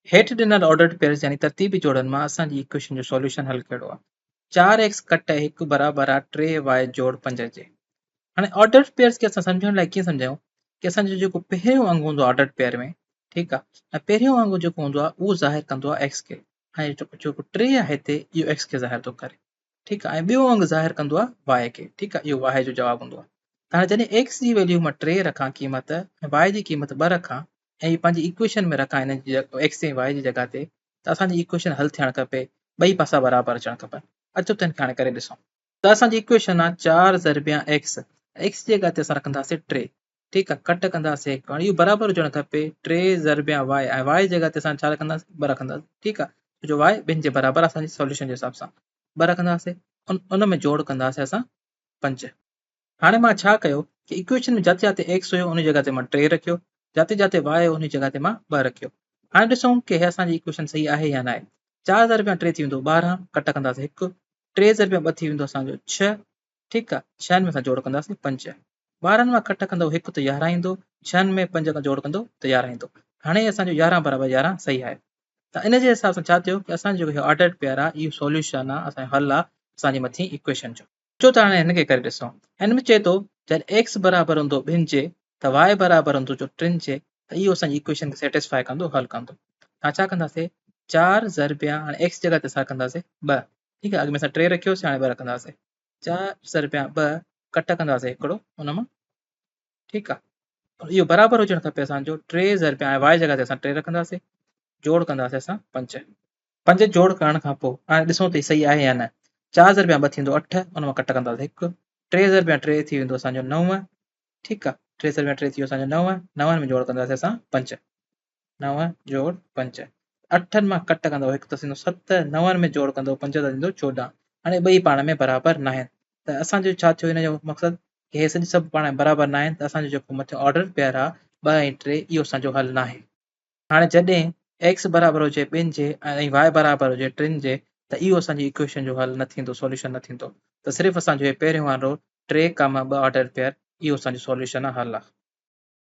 हेठि ॾिनल ordered pairs यानी तरतीबी जोड़नि मां असांजी इक्वेशन जो सॉल्यूशन हल कहिड़ो आहे? 4x कट 1 बराबरि आहे 3y जोड़ 5 जे। हाणे ऑर्डर्ड पेयर्स खे असां सम्झण लाइ कीअं सम्झायूं कि असांजो जेको पहिरियों अंग हूंदो आहे ऑर्डर्ड पेयर में, ठीकु आहे, ऐं पहिरियों अंग जेको हूंदो आहे उहो ज़ाहिर कंदो आहे x खे, ऐं जेको 3 आहे हिते इहो x खे ज़ाहिर थो करे, ठीकु आहे, ऐं ॿियो अंग ज़ाहिर कंदो आहे y खे, ठीकु आहे, इहो y जो जवाबु हूंदो आहे। त हाणे जॾहिं x जी वैल्यू मां 3 रखां क़ीमत ऐं y जी क़ीमत 2 रखां ऐं हीअ पंहिंजी इक्वेशन में रखां हिन जी x ऐं y जी जॻह ते, त असांजी इक्वेशन हल थियणु खपे, ॿई पासा बराबरि अचणु खपनि। अचो त हिनखे हाणे करे ॾिसूं। त असांजी इक्वेशन आहे 4 ज़रबिया x, x जी जॻह ते असां रखंदासीं 3, ठीकु आहे, कट कंदासीं 1, हाणे इहो बराबरि हुजणु खपे 3 ज़रबिया y, ऐं y जी जॻह ते असां छा रखंदासीं 2 रखंदासीं, ठीकु आहे, जो y ॿिनि जे बराबरि असांजे सॉल्यूशन जे हिसाब सां 2 रखंदासीं, उन में जोड़ कंदासीं असां 5। हाणे मां छा कयो कि इक्वेशन में जिते जिते x हुयो उन जॻह ते मां 3 रखियो, जिते जिते y हुयो उन जॻह ते मां 2 रखियो। हाणे ॾिसूं कि हे असांजी इक्वेशन सही आहे या न आहे। 4 ज़रबिया 3 थी वेंदो 12, कट कंदासीं 1, 3 ज़रबिया 2 थी वेंदो असांजो 6, ठीकु आहे, 6 में असां जोड़ कंदासीं 5, 12 मां कट कंदो 1 त 11 ईंदो, 6 में 5 खां जोड़ कंदो त 11 ईंदो। हाणे असांजो 11 बराबरि 11 सही आहे। त इन जे हिसाब सां छा थियो कि असांजो जेको ऑर्डर्ड पेयर आहे इहो सॉल्यूशन आहे, असांजो हल आहे असांजी मथीं इक्वेशन जो। अचो त हाणे हिनखे करे ॾिसूं। हिन में चए थो जॾहिं x बराबरि हूंदो 2 जे त y बराबरि हूंदो जो 3 जे, त इहो असांजी इक्वेशन खे सेटिस्फाई कंदो, हल कंदो। हाणे छा कंदासीं, 4 ज़रबिया हाणे x जॻह ते असां कंदासीं 2, ठीकु आहे, अॻ में असां 3 रखियोसीं, हाणे 2 रखंदासीं, 4 ज़रबिया 2, कट कंदासीं हिकिड़ो हुन मां, ठीकु आहे, इहो बराबरि हुजणु खपे असांजो 3 ज़रबिया y जॻह ते असां 3 रखंदासीं, जोड़ कंदासीं असां 5, 5 जोड़ करण खां पोइ हाणे ॾिसूं त सही आहे या न। 4 ज़रबिया 2 थींदो 8, हुन मां कट कंदासीं 1, 3 ज़रबिया 3 थी वेंदो असांजो 9, ठीकु आहे, 3 ज़रबिया 3 थी वियो असांजो 9, 9 में जोड़ कंदासीं असां 5, 9 जोड़ 5, 8 मां कट कंदो 1 त थींदो 7, 9 में जोड़ कंदो 5 त थींदो 14। हाणे ॿई पाण में बराबरि न आहिनि, त असांजो छा थियो हिन जो मक़सदु कि हे सभु पाण में बराबरि न आहिनि, त असांजो जेको मथे ऑर्डर पेयर आहे 2 ऐं 3 इहो असांजो हल न आहे। हाणे जॾहिं x बराबरि हुजे 2 जे ऐं y बराबरि हुजे 3 जे, त इहो असांजी इक्वेशन जो हल न थींदो, सॉल्यूशन न थींदो। त सिर्फ़ु असांजो हे पहिरियों वारो 3, 2 ऑर्डर पेयर इहो असांजो सॉल्यूशन आहे, हल आहे।